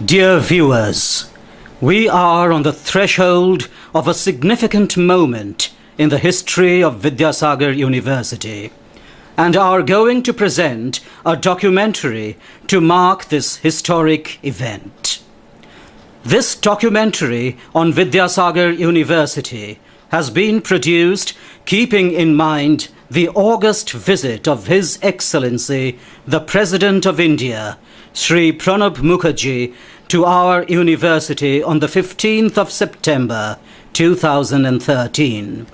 Dear viewers, we are on the threshold of a significant moment in the history of Vidyasagar University and are going to present a documentary to mark this historic event. This documentary on Vidyasagar University has been produced keeping in mind the august visit of His Excellency, the President of India, Shri Pranab Mukherjee, to our university on the 15th of September 2013.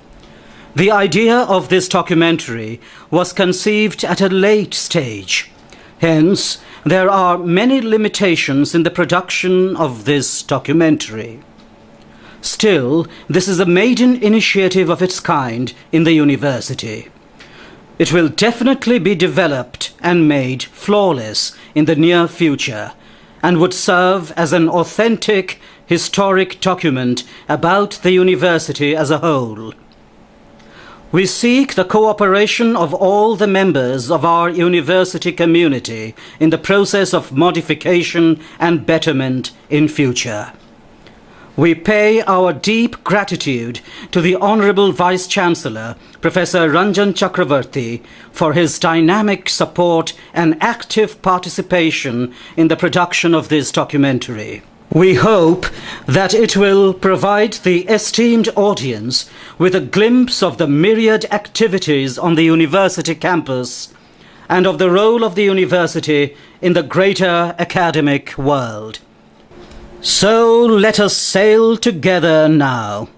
The idea of this documentary was conceived at a late stage. Hence, there are many limitations in the production of this documentary. Still, this is a maiden initiative of its kind in the university. It will definitely be developed and made flawless in the near future and would serve as an authentic historic document about the university as a whole. We seek the cooperation of all the members of our university community in the process of modification and betterment in future. We pay our deep gratitude to the Honorable Vice-Chancellor, Professor Ranjan Chakravarti, for his dynamic support and active participation in the production of this documentary. We hope that it will provide the esteemed audience with a glimpse of the myriad activities on the university campus and of the role of the university in the greater academic world. So let us sail together now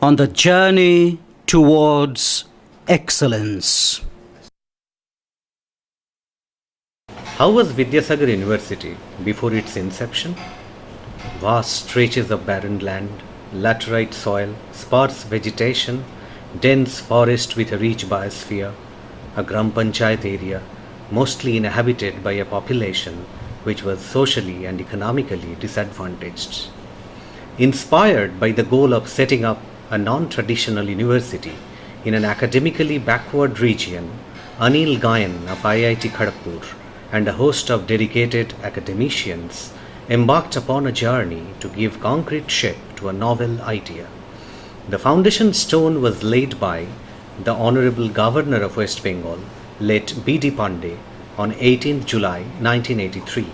on the journey towards excellence. How was Vidyasagar University before its inception? Vast stretches of barren land, laterite soil, sparse vegetation, dense forest with a rich biosphere, a Gram Panchayat area mostly inhabited by a population which was socially and economically disadvantaged. Inspired by the goal of setting up a non-traditional university in an academically backward region, Anil Gayan of IIT Kharagpur and a host of dedicated academicians embarked upon a journey to give concrete shape to a novel idea. The foundation stone was laid by the Honorable Governor of West Bengal, late B.D. Pandey, on 18th July 1983.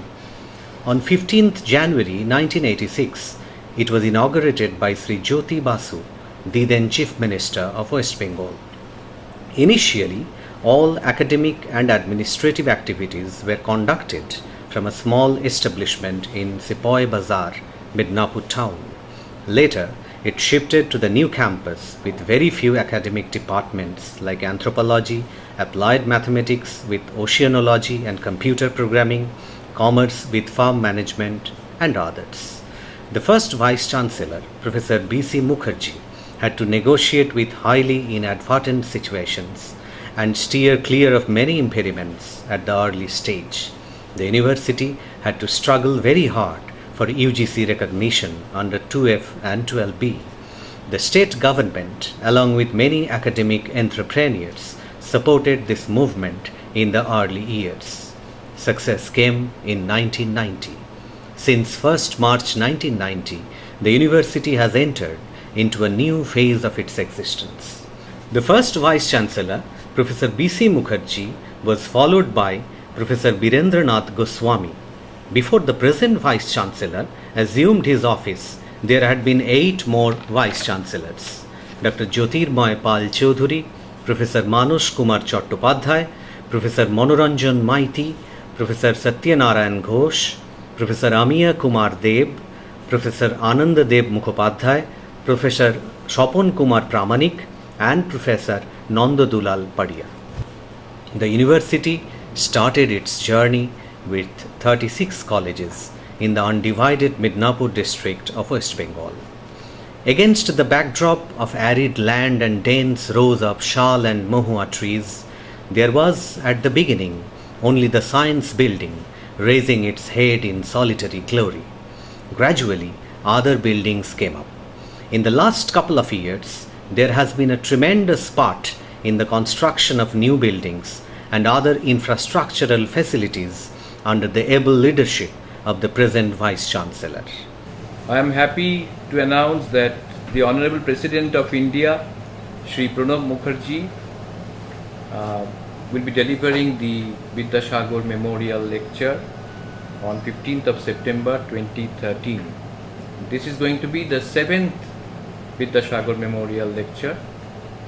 On 15th January 1986, it was inaugurated by Sri Jyoti Basu, the then Chief Minister of West Bengal. Initially, all academic and administrative activities were conducted from a small establishment in Sepoy Bazar, Midnapur town. Later, it shifted to the new campus with very few academic departments like anthropology, applied mathematics with oceanology and computer programming, commerce with farm management, and others. The first Vice-Chancellor, Professor B.C. Mukherjee, had to negotiate with highly inadvertent situations and steer clear of many impediments at the early stage. The university had to struggle very hard for UGC recognition under 2F and 12B. The state government, along with many academic entrepreneurs, supported this movement in the early years. Success came in 1990. Since 1st March 1990, the university has entered into a new phase of its existence. The first Vice-Chancellor, Professor B.C. Mukherjee, was followed by Professor Birendranath Goswami. Before the present Vice-Chancellor assumed his office, there had been 8 more Vice-Chancellors: Dr. Jyotirmoy Pal Chaudhuri, Professor Manush Kumar Chattopadhyay, Professor Manoranjan Maiti, Professor Satyanarayan Ghosh, Professor Amiya Kumar Deb, Professor Ananda Deb Mukhopadhyay, Professor Shopon Kumar Pramanik, and Professor Nanda Dulal Padia. The university started its journey with 36 colleges in the undivided Midnapur district of West Bengal. Against the backdrop of arid land and dense rows of shal and mahua trees, there was at the beginning only the science building raising its head in solitary glory. Gradually, other buildings came up. In the last couple of years, there has been a tremendous spurt in the construction of new buildings and other infrastructural facilities under the able leadership of the present Vice Chancellor. I am happy to announce that the Honorable President of India, Shri Pranab Mukherjee, will be delivering the Vidyasagar Memorial Lecture on 15th of September 2013. This is going to be the 7th Vidyasagar Memorial Lecture,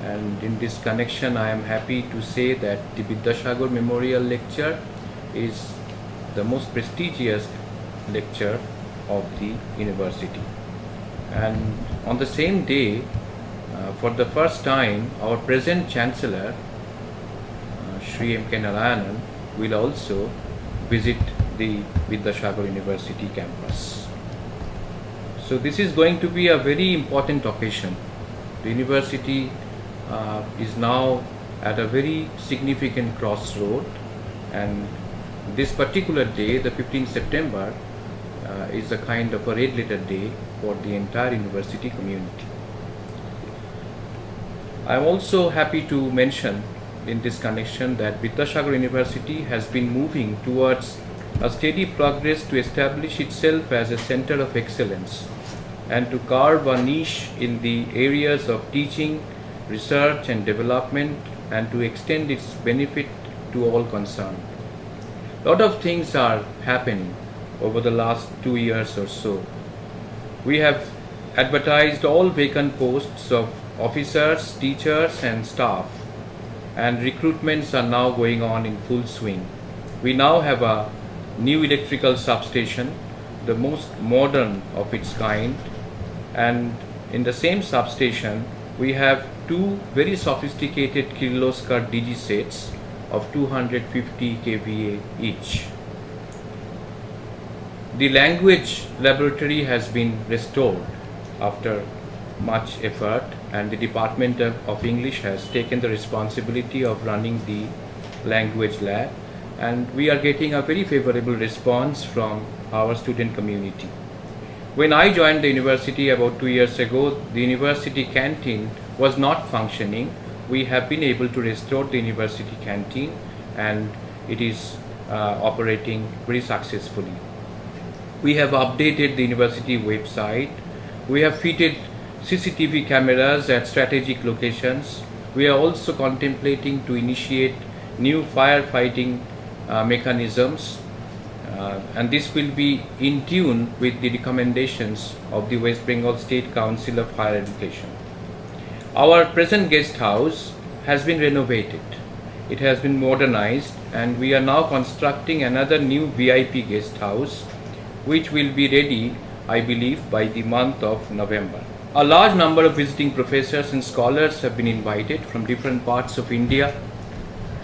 and in this connection I am happy to say that the Vidyasagar Memorial Lecture is the most prestigious lecture of the university. And on the same day, for the first time, our present Chancellor, Shri M.K. Narayanan, will also visit the Vidyasagar University campus. So this is going to be a very important occasion. The university is now at a very significant crossroad, and this particular day, the 15th September, is a kind of a red letter day for the entire university community. I am also happy to mention in this connection that Vidyasagar University has been moving towards a steady progress to establish itself as a center of excellence and to carve a niche in the areas of teaching, research and development, and to extend its benefit to all concerned. A lot of things are happening over the last 2 years or so. We have advertised all vacant posts of officers, teachers and staff, and recruitments are now going on in full swing. We now have a new electrical substation, the most modern of its kind, and in the same substation we have 2 very sophisticated Kirloskar DG sets of 250 kVA each. The language laboratory has been restored after much effort, and the Department of English has taken the responsibility of running the language lab, and we are getting a very favorable response from our student community. When I joined the university about 2 years ago, the university canteen was not functioning. We have been able to restore the university canteen, and it is operating very successfully. We have updated the university website. We have fitted CCTV cameras at strategic locations. We are also contemplating to initiate new firefighting mechanisms, and this will be in tune with the recommendations of the West Bengal State Council of Higher Education. Our present guest house has been renovated. It has been modernized, and we are now constructing another new VIP guest house, which will be ready, I believe, by the month of November. A large number of visiting professors and scholars have been invited from different parts of India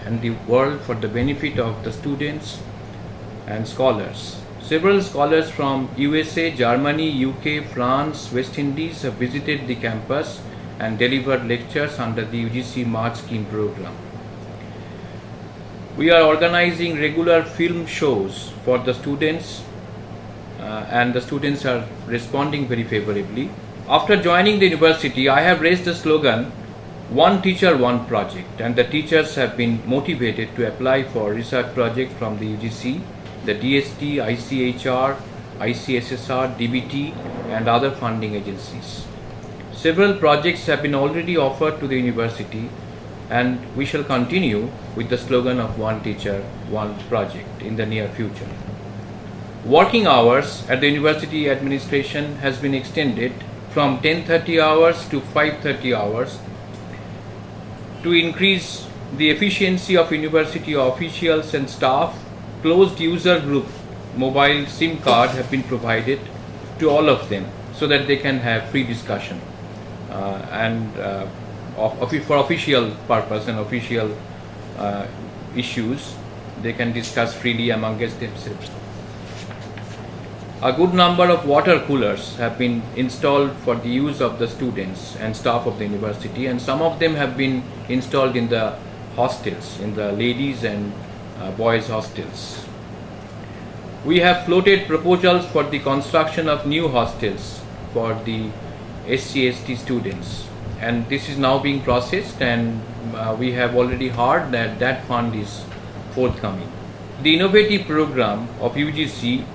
and the world for the benefit of the students and scholars. Several scholars from USA, Germany, UK, France, West Indies have visited the campus and delivered lectures under the UGC March Scheme program. We are organizing regular film shows for the students, and the students are responding very favorably. After joining the university, I have raised the slogan, "One Teacher, One Project," and the teachers have been motivated to apply for research projects from the UGC, the DST, ICHR, ICSSR, DBT and other funding agencies. Several projects have been already offered to the university, and we shall continue with the slogan of "One Teacher, One Project" in the near future. Working hours at the university administration has been extended from 10:30 hours to 5:30 hours to increase the efficiency of university officials and staff. Closed user group mobile SIM card have been provided to all of them so that they can have free discussion for official purpose and official issues. They can discuss freely amongst themselves. A good number of water coolers have been installed for the use of the students and staff of the university, and some of them have been installed in the hostels, in the ladies and boys hostels. We have floated proposals for the construction of new hostels for the SC/ST students, and this is now being processed, and we have already heard that that fund is forthcoming. The innovative program of UGC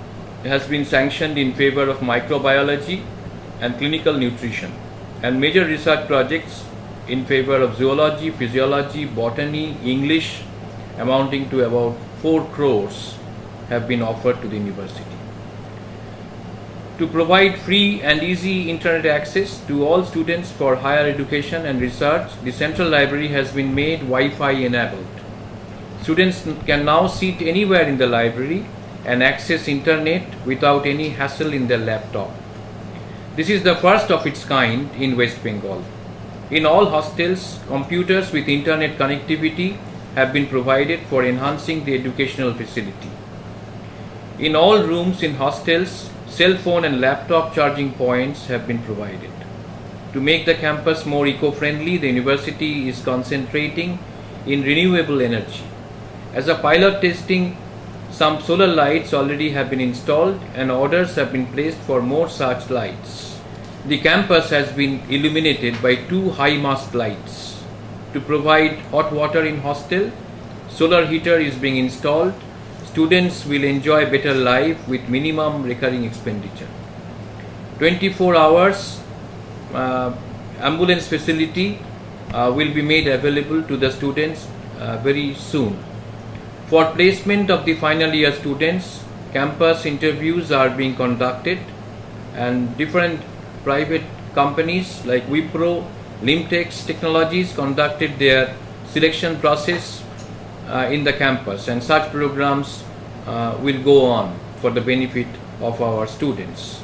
has been sanctioned in favor of microbiology and clinical nutrition, and major research projects in favor of zoology, physiology, botany, English, amounting to about 4 crores have been offered to the university. To provide free and easy internet access to all students for higher education and research, the Central Library has been made Wi-Fi enabled. Students can now sit anywhere in the library and access internet without any hassle in their laptop. This is the first of its kind in West Bengal. In all hostels, computers with internet connectivity have been provided for enhancing the educational facility. In all rooms in hostels, cell phone and laptop charging points have been provided. To make the campus more eco-friendly, the university is concentrating in renewable energy. As a pilot testing, some solar lights already have been installed and orders have been placed for more such lights. The campus has been illuminated by 2 high-mast lights. To provide hot water in hostel, solar heater is being installed. Students will enjoy better life with minimum recurring expenditure. 24 hours ambulance facility will be made available to the students very soon. For placement of the final year students, campus interviews are being conducted, and different private companies like Wipro, Limtex Technologies conducted their selection process in the campus, and such programs will go on for the benefit of our students.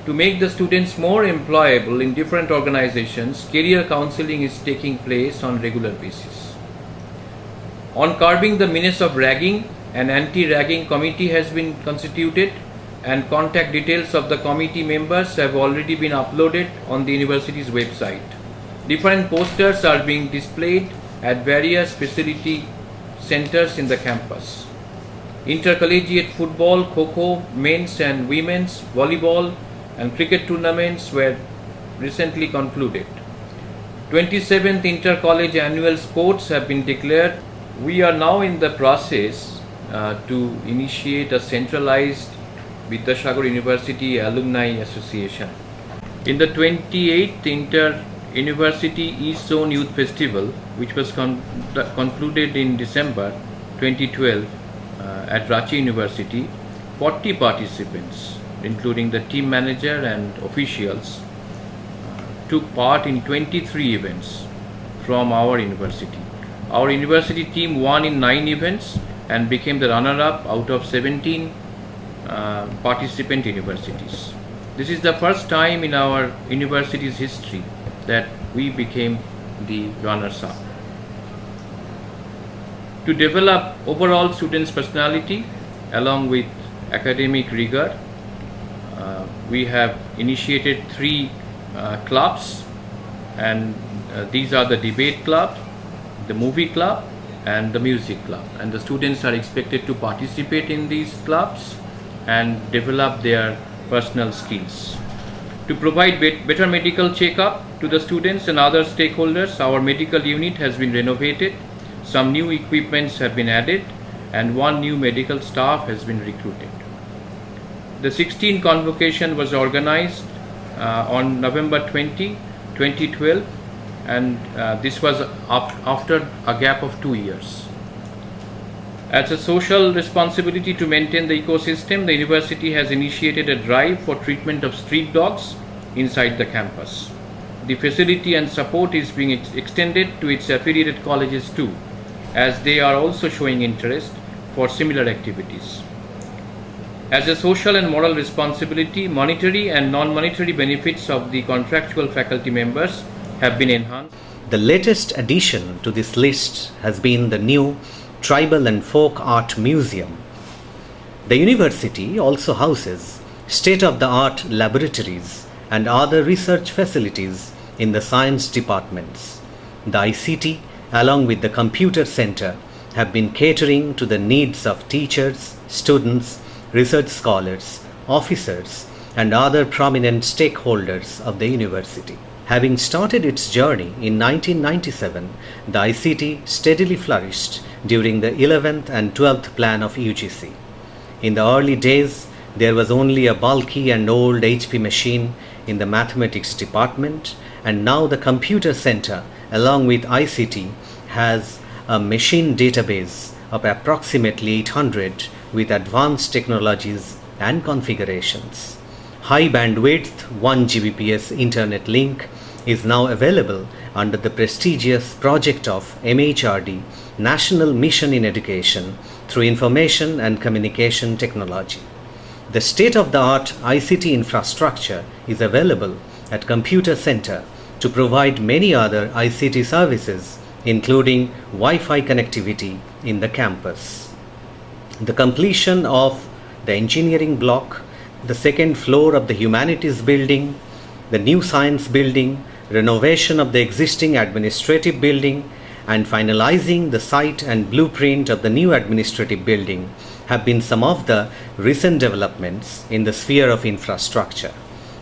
To make the students more employable in different organizations, career counseling is taking place on regular basis. On curbing the menace of ragging, an anti-ragging committee has been constituted, and contact details of the committee members have already been uploaded on the university's website. Different posters are being displayed at various facility centers in the campus. Intercollegiate football, kho-kho, men's and women's, volleyball and cricket tournaments were recently concluded. 27th Inter-College Annual Sports have been declared. We are now in the process to initiate a centralized Vidyasagar University Alumni Association. In the 28th Inter-University East Zone Youth Festival, which was concluded in December 2012 at Ranchi University, 40 participants, including the team manager and officials, took part in 23 events from our university. Our university team won in 9 events and became the runner-up out of 17 participant universities. This is the first time in our university's history that we became the runners-up. To develop overall students' personality along with academic rigor, we have initiated 3 clubs, and these are the debate club, the movie club and the music club, and the students are expected to participate in these clubs and develop their personal skills. To provide better medical checkup to the students and other stakeholders, our medical unit has been renovated, some new equipments have been added, and 1 new medical staff has been recruited. The 16th convocation was organized on November 20, 2012, and this was after a gap of 2 years. As a social responsibility to maintain the ecosystem, the university has initiated a drive for treatment of street dogs inside the campus. The facility and support is being extended to its affiliated colleges too, as they are also showing interest for similar activities. As a social and moral responsibility, monetary and non-monetary benefits of the contractual faculty members have been enhanced. The latest addition to this list has been the new Tribal and Folk Art Museum. The university also houses state-of-the-art laboratories and other research facilities in the science departments. The ICT, along with the computer center, have been catering to the needs of teachers, students, research scholars, officers, and other prominent stakeholders of the university. Having started its journey in 1997, the ICT steadily flourished during the 11th and 12th plan of UGC. In the early days, there was only a bulky and old HP machine in the mathematics department, and now the computer center along with ICT has a machine database of approximately 800 with advanced technologies and configurations. High bandwidth 1 Gbps internet link is now available under the prestigious project of MHRD, National Mission in Education, through Information and Communication Technology. The state-of-the-art ICT infrastructure is available at Computer Center to provide many other ICT services, including Wi-Fi connectivity in the campus. The completion of the engineering block, the second floor of the Humanities building, the new Science building, renovation of the existing administrative building, and finalizing the site and blueprint of the new administrative building have been some of the recent developments in the sphere of infrastructure.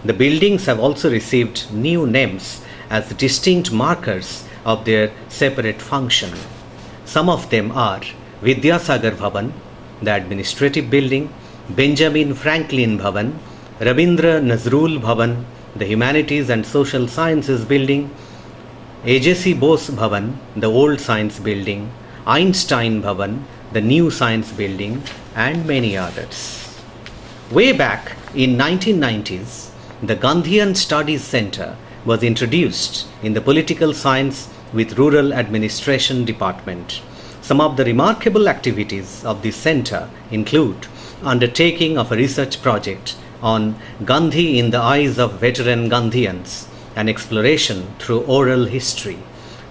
The buildings have also received new names as distinct markers of their separate function. Some of them are Vidyasagar Bhavan, the administrative building, Benjamin Franklin Bhavan, Rabindra Nazrul Bhavan, the Humanities and Social Sciences building, AJC Bose Bhavan, the old Science building, Einstein Bhavan, the new Science building, and many others. Way back in 1990s, the Gandhian Studies Center was introduced in the Political Science with Rural Administration Department. Some of the remarkable activities of this center include undertaking of a research project on Gandhi in the eyes of veteran Gandhians, an exploration through oral history,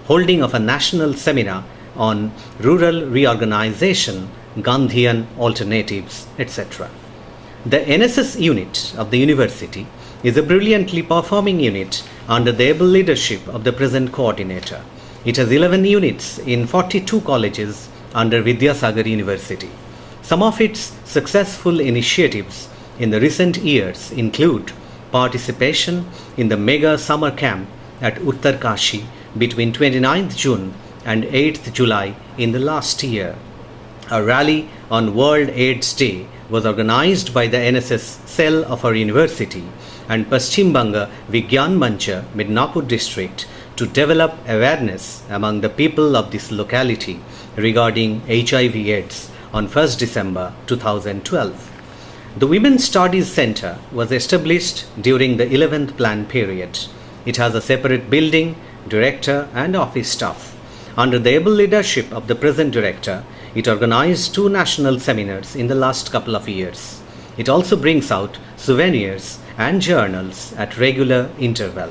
holding of a national seminar on rural reorganization, Gandhian alternatives, etc. The NSS unit of the university is a brilliantly performing unit under the able leadership of the present coordinator. It has 11 units in 42 colleges under Vidyasagar University. Some of its successful initiatives in the recent years include participation in the mega summer camp at Uttarkashi between 29th June and 8th July in the last year. A rally on World AIDS Day was organized by the NSS cell of our university and Paschim Banga Vigyan Mancha, Midnapur district, to develop awareness among the people of this locality regarding HIV/AIDS on 1st December 2012. The Women's Studies Center was established during the 11th plan period. It has a separate building, director, and office staff. Under the able leadership of the present director, it organized 2 national seminars in the last couple of years. It also brings out souvenirs and journals at regular interval.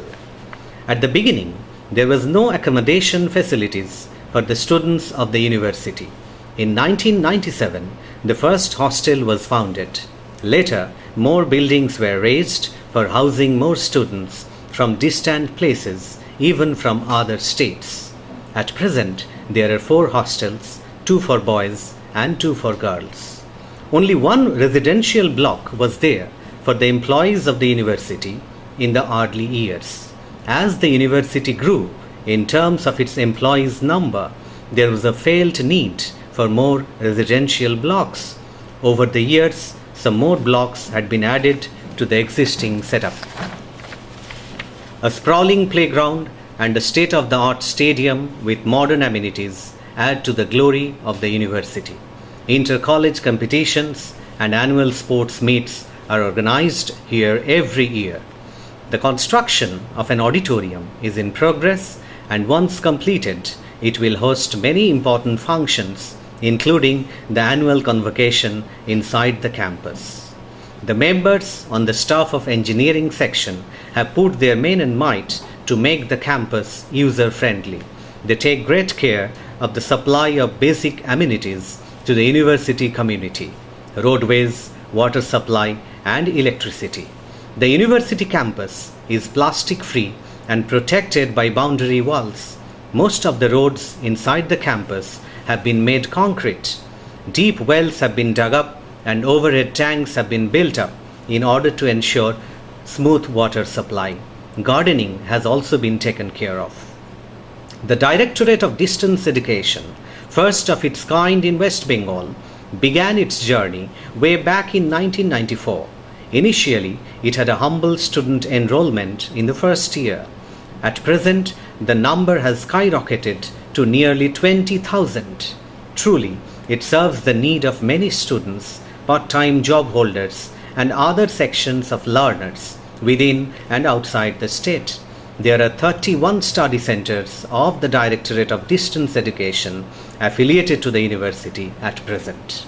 At the beginning, there was no accommodation facilities for the students of the university. In 1997, the first hostel was founded. Later, more buildings were raised for housing more students from distant places, even from other states. At present, there are 4 hostels, 2 for boys and 2 for girls. Only one residential block was there for the employees of the university in the early years. As the university grew in terms of its employees' number, there was a felt need for more residential blocks. Over the years, some more blocks had been added to the existing setup. A sprawling playground and a state-of-the-art stadium with modern amenities add to the glory of the university. Inter-college competitions and annual sports meets are organized here every year. The construction of an auditorium is in progress, and once completed, it will host many important functions, including the annual convocation inside the campus. The members on the staff of engineering section have put their main and might to make the campus user-friendly. They take great care of the supply of basic amenities to the university community: roadways, water supply, and electricity. The university campus is plastic-free and protected by boundary walls. Most of the roads inside the campus have been made concrete. Deep wells have been dug up and overhead tanks have been built up in order to ensure smooth water supply. Gardening has also been taken care of. The Directorate of Distance Education, first of its kind in West Bengal, began its journey way back in 1994. Initially, it had a humble student enrollment in the first year. At present, the number has skyrocketed to nearly 20,000. Truly, it serves the need of many students, part-time job holders, and other sections of learners within and outside the state. There are 31 study centers of the Directorate of Distance Education affiliated to the university at present.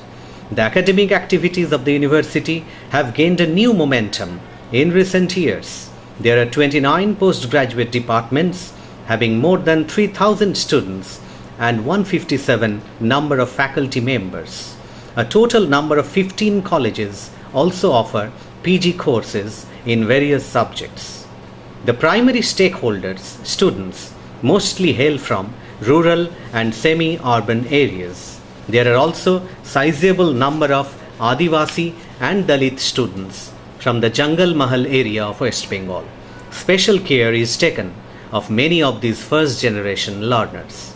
The academic activities of the university have gained a new momentum in recent years. There are 29 postgraduate departments having more than 3,000 students and 157 number of faculty members. A total number of 15 colleges also offer PG courses in various subjects. The primary stakeholders, students, mostly hail from rural and semi-urban areas. There are also sizable number of Adivasi and Dalit students from the Jungle Mahal area of West Bengal. Special care is taken of many of these first-generation learners.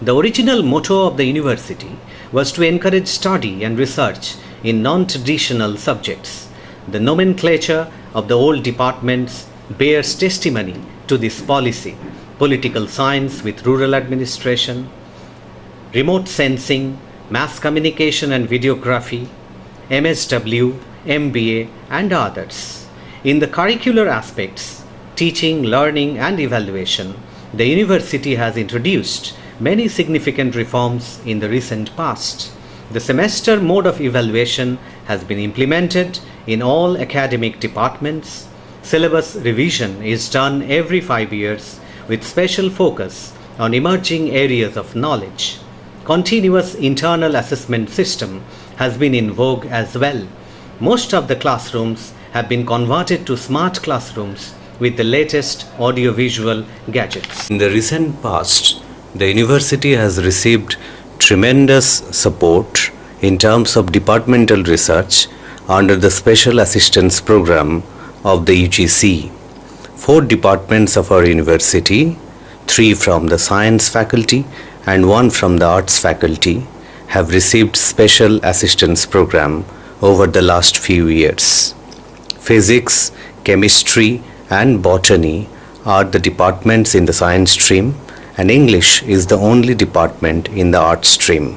The original motto of the university was to encourage study and research in non-traditional subjects. The nomenclature of the old departments bears testimony to this policy: political science with rural administration, remote sensing, mass communication and videography, MSW, MBA, and others. In the curricular aspects, teaching, learning, and evaluation, the university has introduced many significant reforms in the recent past. The semester mode of evaluation has been implemented in all academic departments. Syllabus revision is done every 5 years with special focus on emerging areas of knowledge. Continuous internal assessment system has been in vogue as well. Most of the classrooms have been converted to smart classrooms with the latest audiovisual gadgets. In the recent past, the university has received tremendous support in terms of departmental research under the Special Assistance Program of the UGC. 4 departments of our university, 3 from the science faculty and 1 from the arts faculty, have received special assistance program over the last few years. Physics, chemistry and botany are the departments in the science stream, and English is the only department in the arts stream.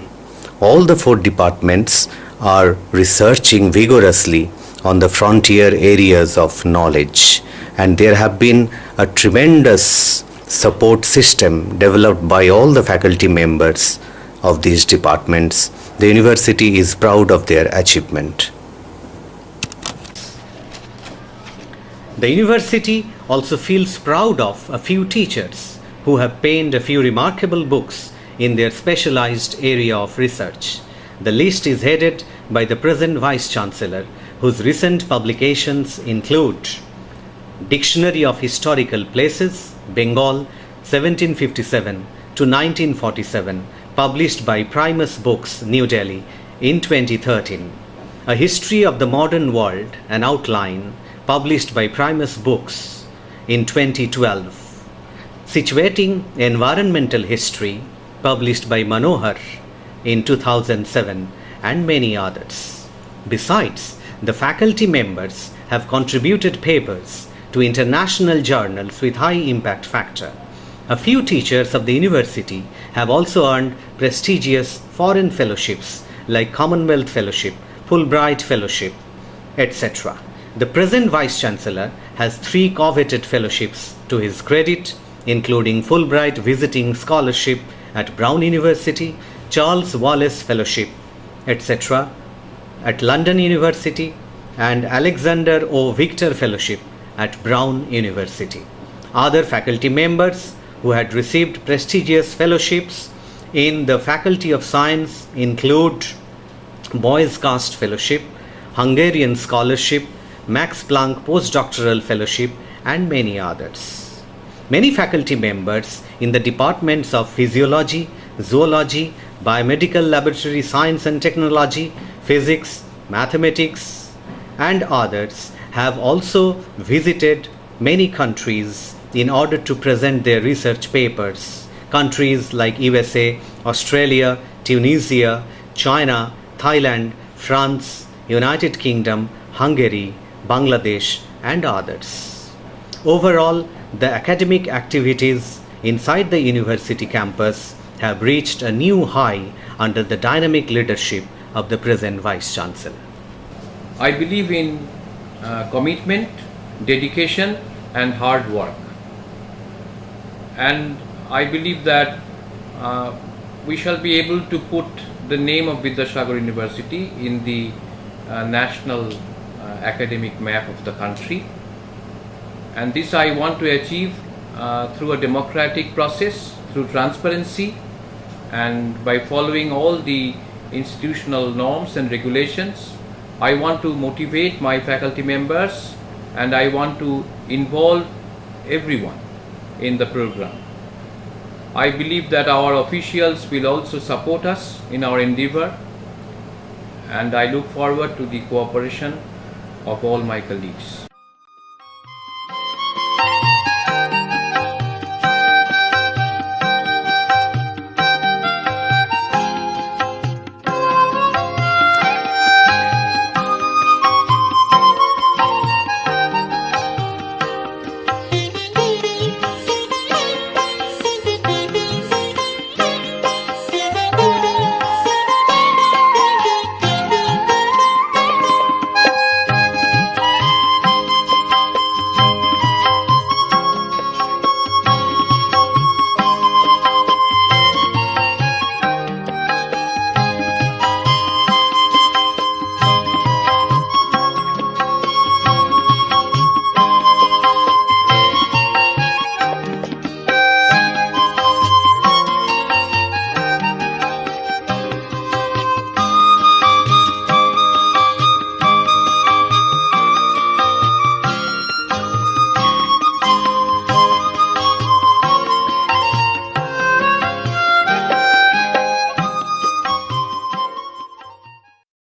All the 4 departments are researching vigorously on the frontier areas of knowledge, and there have been a tremendous support system developed by all the faculty members of these departments. The university is proud of their achievement. The university also feels proud of a few teachers who have penned a few remarkable books in their specialized area of research. The list is headed by the present Vice Chancellor, whose recent publications include Dictionary of Historical Places, Bengal, 1757 to 1947, published by Primus Books, New Delhi, in 2013. A History of the Modern World, an Outline, published by Primus Books in 2012. Situating Environmental History, published by Manohar in 2007, and many others. Besides, the faculty members have contributed papers to international journals with high impact factor. A few teachers of the university have also earned prestigious foreign fellowships like Commonwealth Fellowship, Fulbright Fellowship, etc. The present Vice Chancellor has 3 coveted fellowships to his credit, including Fulbright Visiting Scholarship at Brown University, Charles Wallace Fellowship, etc. at London University, and Alexander O. Victor Fellowship at Brown University. Other faculty members who had received prestigious fellowships in the Faculty of Science include Boys Cast Fellowship, Hungarian Scholarship, Max Planck Postdoctoral Fellowship, and many others. Many faculty members in the departments of Physiology, Zoology, Biomedical Laboratory Science and Technology, Physics, Mathematics, and others have also visited many countries in order to present their research papers. Countries like USA, Australia, Tunisia, China, Thailand, France, United Kingdom, Hungary, Bangladesh, and others. Overall, the academic activities inside the university campus have reached a new high under the dynamic leadership of the present Vice Chancellor. I believe in commitment, dedication, and hard work. And I believe that we shall be able to put the name of Vidyasagar University in the national academic map of the country. And this I want to achieve through a democratic process, through transparency, and by following all the institutional norms and regulations. I want to motivate my faculty members, and I want to involve everyone in the program. I believe that our officials will also support us in our endeavor, and I look forward to the cooperation of all my colleagues.